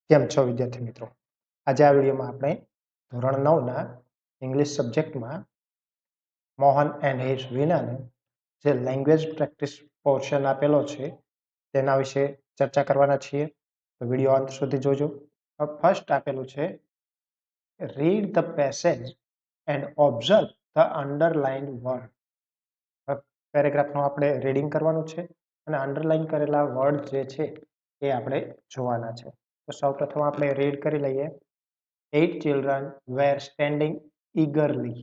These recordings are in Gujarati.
કેમ છો વિદ્યાર્થી મિત્રો? આજે આ વિડીયોમાં આપણે ધોરણ 9ના ઇંગ્લિશ સબ્જેક્ટમાં મોહન એન્ડ હિઝ વિનરને જે લેંગ્વેજ પ્રેક્ટિસ પોર્શન આપેલો છે તેના વિશે ચર્ચા કરવાના છીએ. તો વિડીયો અંત સુધી જોજો. ફર્સ્ટ આપેલું છે read the passage and observe the underlined word. પેરેગ્રાફનું આપણે રીડિંગ કરવાનું છે અને અંડરલાઇન કરેલા વર્ડ જે છે એ આપણે જોવાના છે. તો સૌપ્રથમ આપણે રીડ કરી લઈએ. 8 children were standing eagerly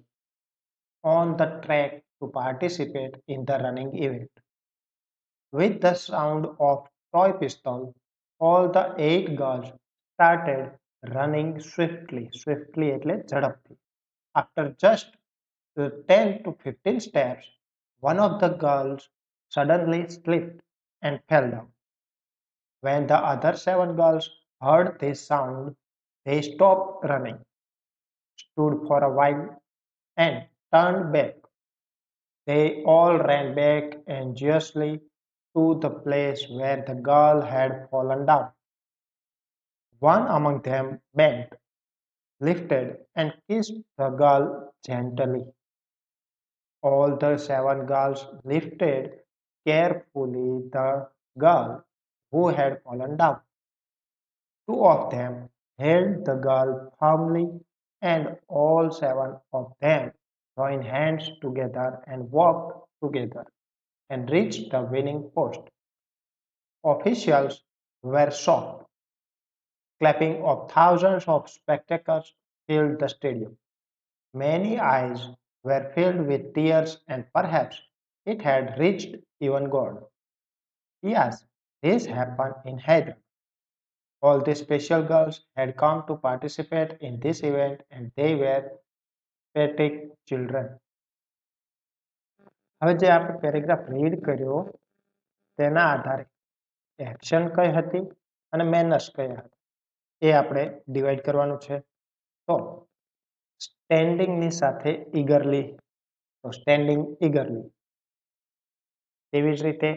on the track to participate in the running event. With the sound of toy pistol, all the 8 girls started running swiftly. Swiftly એટલે ઝડપથી. After just 10 to 15 steps, one of the girls suddenly slipped and fell down. When the other 7 girls heard this sound, they stopped running, stood for a while, and turned back. They all ran back anxiously to the place where the girl had fallen down. One among them bent, lifted, and kissed the girl gently. All the 7 girls lifted carefully the girl who had fallen down. 2 of them held the girl firmly, and all 7 of them joined hands together and walked together and reached the winning post. Officials were shocked. Clapping of thousands of spectators filled the stadium. Many eyes were filled with tears, and perhaps it had reached even God. Yes, this happened in Hyderabad. All the special girls had come to participate in this event, and they were pathetic children. હવે જે આપણે પેરેગ્રાફ રીડ કર્યો તેના આધારે એક્શન કઈ હતી અને મેનર્સ કયા હતા એ આપણે ડિવાઈડ કરવાનું છે. તો સ્ટેન્ડિંગની સાથે ઈગરલી, તો સ્ટેન્ડિંગ ઈગરલી. તેવી જ રીતે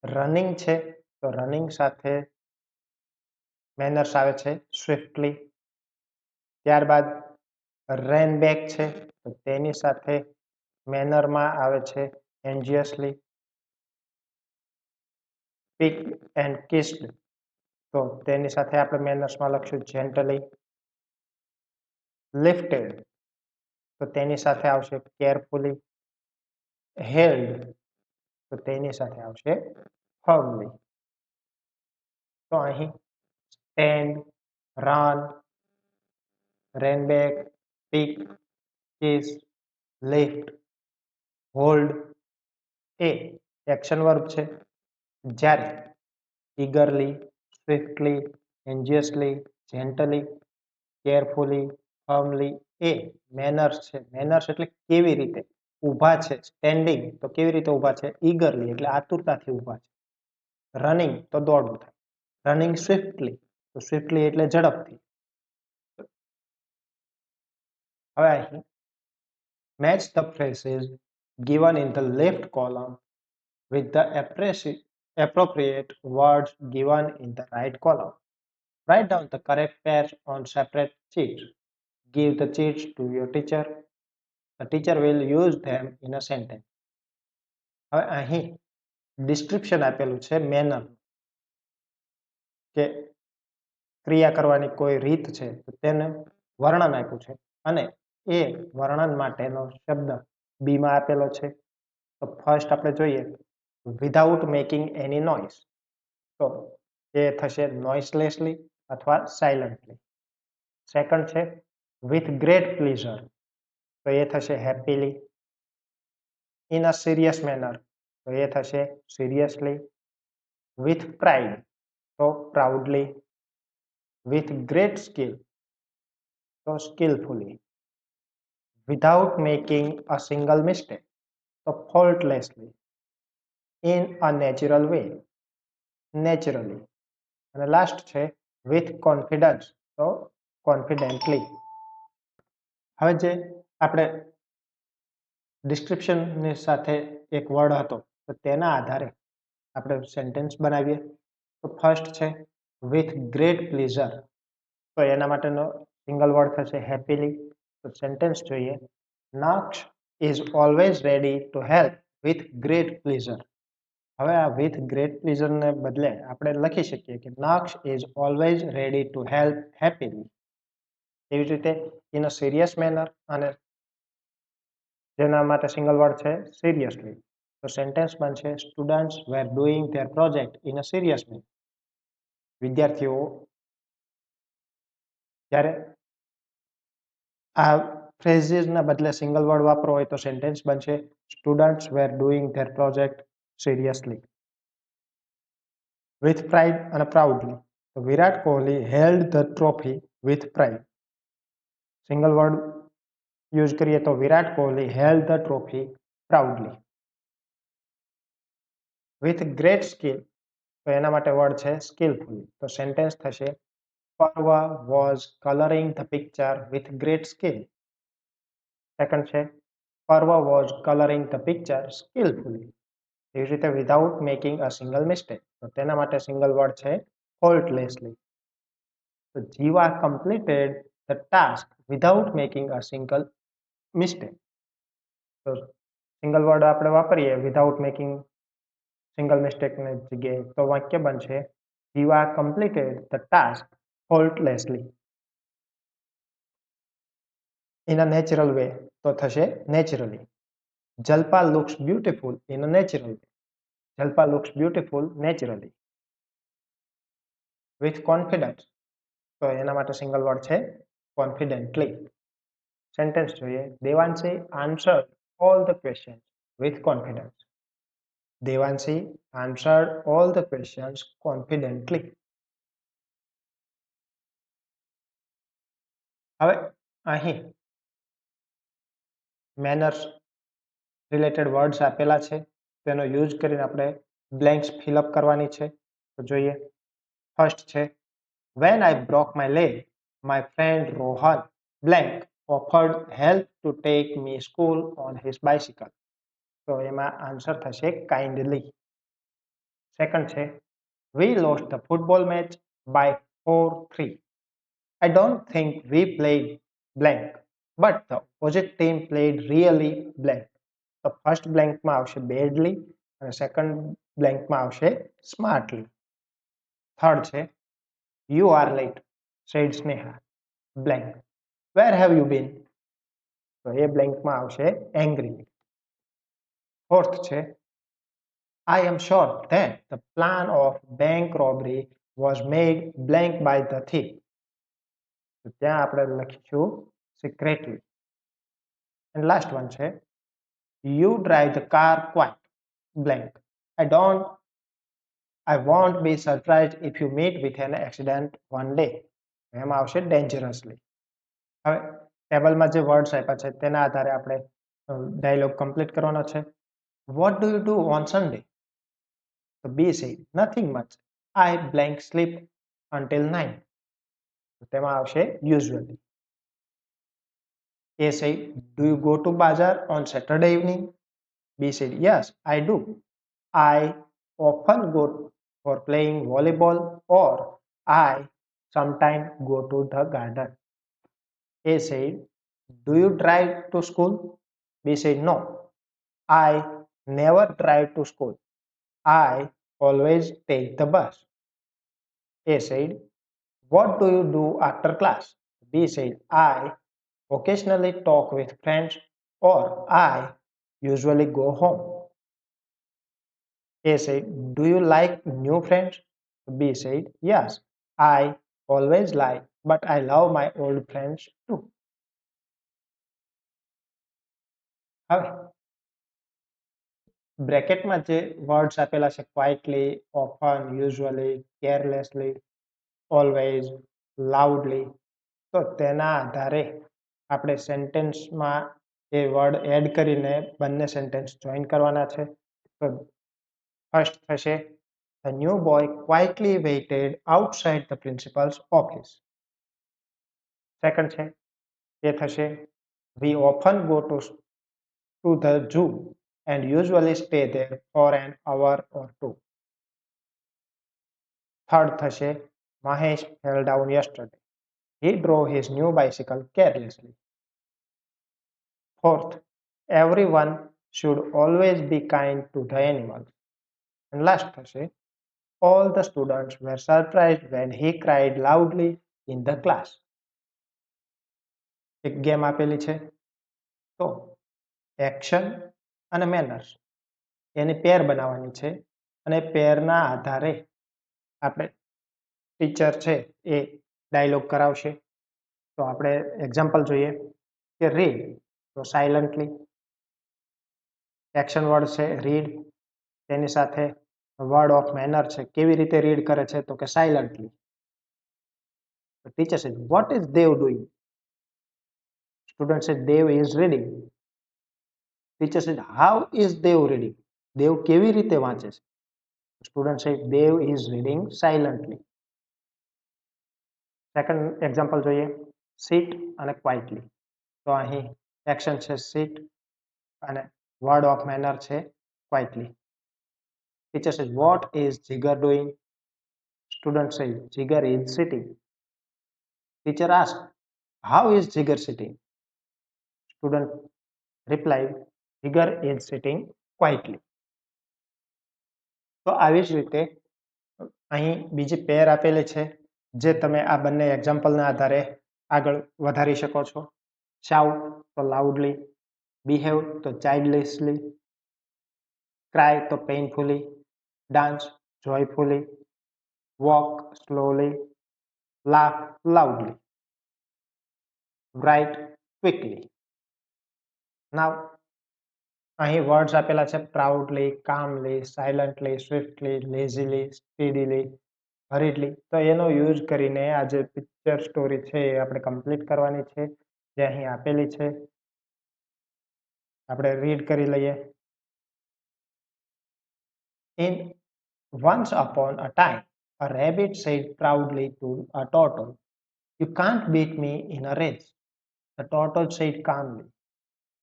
રનિંગ છે તો રનિંગ સાથે મેનર્સ આવે છે સ્વિફ્ટલી. ત્યારબાદ રેન બેક છે તો તેની સાથે મેનરમાં આવે છે એન્જિયસલી. પિક એન્ડ કિસ્ડ તો તેની સાથે આપણે મેનર્સમાં લખશું જેન્ટલી. લિફ્ટેડ તો તેની સાથે આવશે કેરફુલી. હેલ્ડ તો તેની સાથે આવશે ફર્મલી. તો અહીં stand, run, ran back, pick, kiss, lift, hold એ એક્શન વર્બ છે. જ્યારે eagerly, swiftly, anxiously, gently, carefully, firmly એ મેનર્સ છે. મેનર્સ એટલે કેવી રીતે ઊભા છે. સ્ટેન્ડિંગ તો કેવી રીતે ઊભા છે, ઈગરલી એટલે આતુરતાથી ઊભા છે. રનિંગ તો દોડવું થાય. રનિંગ સ્વિફ્ટલી તો સ્વિફ્ટલી એટલે ઝડપથી. હવે અહીં match the phrases given in the left column with the appropriate words given in the right column. Write down the correct pairs on separate sheets. Give the sheets to your teacher. The teacher will use them in a sentence. હવે અહીં ડિસ્ક્રિપ્શન આપેલું છે મેનર, કે ક્રિયા કરવાની કોઈ રીત છે તો તેને વર્ણન આપ્યું છે અને એ વર્ણન માટેનો શબ્દ બીમાં આપેલો છે. તો ફર્સ્ટ આપણે જોઈએ વિધાઉટ મેકિંગ એની નોઇઝ, તો એ થશે નોઇસલેસલી અથવા સાયલન્ટલી. સેકન્ડ છે વિથ ગ્રેટ પ્લીઝર, તો એ થશે happily. In a serious manner તો એ થશે સિરિયસલી. વિથ પ્રાઇડ તો પ્રાઉડલી. વિથ ગ્રેટ સ્કિલ તો skilfully. Without making a single mistake તો faultlessly. In a natural way naturally. અને લાસ્ટ છે વિથ કોન્ફિડન્સ તો કોન્ફિડન્ટલી. હવે જે આપણે ડિસ્ક્રિપ્શનની સાથે એક વર્ડ હતો તો તેના આધારે આપણે સેન્ટેન્સ બનાવીએ. તો ફર્સ્ટ છે વિથ ગ્રેટ પ્લેઝર. તો એના માટેનો સિંગલ વર્ડ થશે હેપીલી. તો સેન્ટેન્સ જોઈએ. Naksh is always ready to help with great pleasure. હવે આ વિથ ગ્રેટ પ્લેઝરને બદલે આપણે લખી શકીએ કે Naksh is always ready to help happily. એવી જ રીતે ઇન અ સિરિયસ મેનર, અને જેના માટે સિંગલ વર્ડ છે સિરિયસલી. તો સેન્ટેન્સ બનશે students were doing their project in a serious manner. વિદ્યાર્થીઓ જ્યારે આ ફ્રેઝીસના બદલે સિંગલ વર્ડ વાપરો હોય તો સેન્ટેન્સ બનશે students were doing their project seriously. With pride અને પ્રાઉડલી. તો Virat Kohli held the trophy with pride. Single word use કરીએ તો Virat Kohli held the trophy proudly. With great skill, તો એના માટે વર્ડ છે સ્કિલફુલી. તો સેન્ટેન્સ થશે પર્વ was colouring the picture with great skill. Second છે પર્વ વોઝ કલરિંગ ધ પિક્ચર સ્કિલફુલી. એવી રીતે without making a single mistake. તો તેના માટે સિંગલ વર્ડ છે ફોલ્ટલેસલી. તો જીવા completed the task without making a single mistake. તો સિંગલ વર્ડ આપણે વાપરીએ વિધાઉટ મેકિંગ સિંગલ મિસ્ટેકની જગ્યાએ તો વાક્ય બનશે Jeeva completed the task faultlessly. In a natural way, તો થશે naturally. Jalpa looks beautiful in a natural way. Jalpa looks beautiful naturally. With confidence, તો એના માટે સિંગલ વર્ડ છે કોન્ફિડન્ટલી. સેન્ટેન્સ જોઈએ. Devanshi answered all the questions with confidence. Devanshi answered all the questions confidently. હવે અહીં મેનર્સ રિલેટેડ વર્ડ્સ આપેલા છે, તેનો યુઝ કરીને આપણે બ્લેન્ક્સ ફિલઅપ કરવાની છે. તો જોઈએ. ફર્સ્ટ છે when I broke my leg my friend Rohan blank offered help to take me school on his bicycle. તો એમાં આન્સર થશે કાઇન્ડલી. સેકન્ડ છે we lost the football match by 4-3. I don't think we played blank, but the opposite team played really blank. તો ફર્સ્ટ બ્લેન્કમાં આવશે બેડલી અને સેકન્ડ બ્લેન્કમાં આવશે સ્માર્ટલી. થર્ડ છે you are late said Sneha blank where have you been. તો એ બ્લેન્કમાં આવશે એંગ્રી. ફોર્થ છે I am sure that the plan of bank robbery was made blank by the thief. તો ત્યાં આપણે લખીશું સિક્રેટલી. એન્ડ લાસ્ટ વન છે you drive the car quite blank I won't be surprised if you meet with an accident one day. એમાં આવશે ડેન્જરસલી. હવે ટેબલમાં જે વર્ડ્સ આપ્યા છે તેના આધારે આપણે ડાયલોગ કમ્પ્લીટ કરવાનો છે. What do you do on Sunday? તો B said nothing much I blank sleep until 9. તેમાં આવશે usually. A said, do you go to bazaar on Saturday evening? B said, yes, I do. I often go for playing volleyball or I sometimes go to the garden. A said, do you drive to school? B said, no, I never drive to school. I always take the bus. A said, what do you do after class? B said, I occasionally talk with friends or I usually go home. A said, do you like new friends? B said, yes, I always like, but I love my old friends too. હવે બ્રેકેટમાં જે વર્ડ્સ આપેલા છે quietly, often, usually, carelessly, always, loudly, તો તેના આધારે આપણે સેન્ટેન્સમાં એ વર્ડ એડ કરીને બંને સેન્ટેન્સ જોઈન કરવાના છે. તો ફર્સ્ટ થશે The new boy quietly waited outside the principal's office. Second છે એ થશે We often go to the zoo and usually stay there for an hour or two. Third થશે Mahesh fell down yesterday. He drove his new bicycle carelessly. Fourth, everyone should always be kind to the animals. And last થશે, all the students were surprised when he cried loudly in the class. એક ગેમ આપેલી છે, તો એક્શન અને મેનર્સ એની પેર બનાવવાની છે અને પેરના આધારે આપણે ટીચર છે એ ડાયલોગ કરાવશે. તો આપણે એક્ઝામ્પલ જોઈએ કે રીડ, તો સાયલન્ટલી. એક્શન વર્ડ છે રીડ, તેની સાથે વર્ડ ઓફ મેનર છે, કેવી રીતે રીડ કરે છે, તો કે silently. Teacher said, what is Dev doing? Student said, Dev is reading. Teacher said, how is Dev reading? દેવ કેવી રીતે વાંચે છે? Student said, Dev is reading silently. Second example જોઈએ, sit અને quietly. તો અહીં એક્શન છે sit અને વર્ડ ઓફ મેનર છે quietly. Teacher says, what is Jigar doing? Student says, Jigar is sitting. Teacher asked, how is Jigar sitting? Student replied, Jigar is sitting quietly. તો આવી જ રીતે અહીં બીજી પેર આપેલી છે જે તમે આ બંને એક્ઝામ્પલના આધારે આગળ વધારી શકો છો. શાઉટ તો લાઉડલી, બિહેવ તો ચાઇલ્ડલિશલી, ક્રાય તો painfully, dance joyfully, walk slowly, laugh loudly, write quickly. Now અહીં વર્ડ્સ આપેલા છે પ્રાઉડલી, કામલી, સાયલન્ટલી, સ્વિફ્ટલી, લેઝીલી, સ્પીડીલી, હરીડલી. તો એનો યુઝ કરીને આ જે પિક્ચર સ્ટોરી છે એ આપણે કમ્પ્લીટ કરવાની છે, જે અહીં આપેલી છે. આપણે રીડ કરી લઈએ. In once upon a time, a rabbit said proudly to a turtle, "You can't beat me in a race." The turtle said calmly,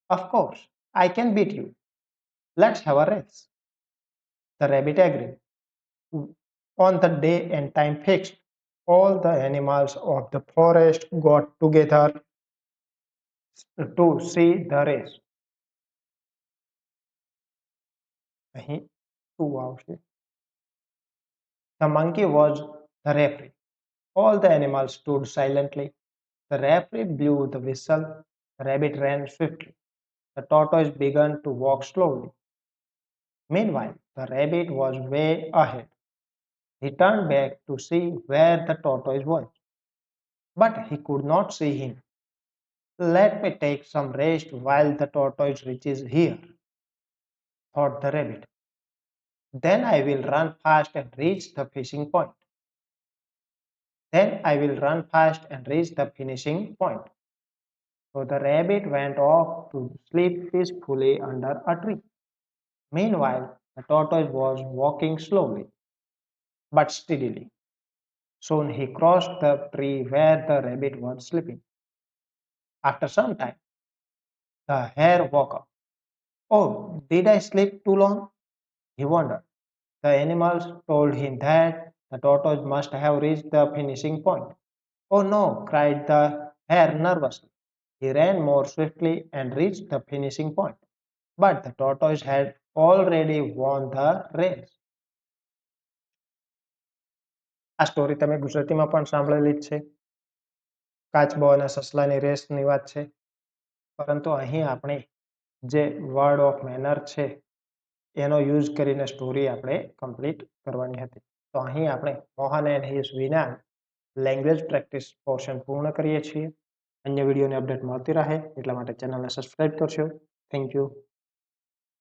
"Of course, I can beat you. Let's have a race." The rabbit agreed. On the day and time fixed, all the animals of the forest got together to see the race. અહીં two આવશે. The monkey was the referee. All the animals stood silently. The referee blew the whistle. The rabbit ran swiftly. The tortoise began to walk slowly. Meanwhile, the rabbit was way ahead. He turned back to see where the tortoise was, but he could not see him. Let me take some rest while the tortoise reaches here, thought the rabbit. Then I will run fast and reach the fishing point. Then I will run fast and reach the finishing point. So the rabbit went off to sleep peacefully under a tree. Meanwhile, the tortoise was walking slowly but steadily. Soon he crossed the tree where the rabbit was sleeping. After some time, the hare woke up. Oh, did I sleep too long? He wondered. The animals told him that the tortoise must have reached the finishing point. Oh no, cried the hare nervously. He ran more swiftly and reached the finishing point. But the tortoise had already won the race. આ સ્ટોરી તમે ગુજરાતીમાં પણ સાંભળેલી જ છે. કાચબો અને સસલાની રેસની વાત છે. પરંતુ અહીં આપણે જે વર્ડ ઓફ મેનર છે એનો યુઝ કરીને સ્ટોરી આપણે કમ્પ્લીટ કરવાની હતી. તો અહીં આપણે મોહન એન્ડ હિઝ વિના લેંગ્વેજ પ્રેક્ટિસ પોર્શન પૂર્ણ કરીએ છીએ. અન્ય વિડીયોની અપડેટ મળતી રહે એટલા માટે ચેનલને સબસ્ક્રાઇબ કરશો. Thank you.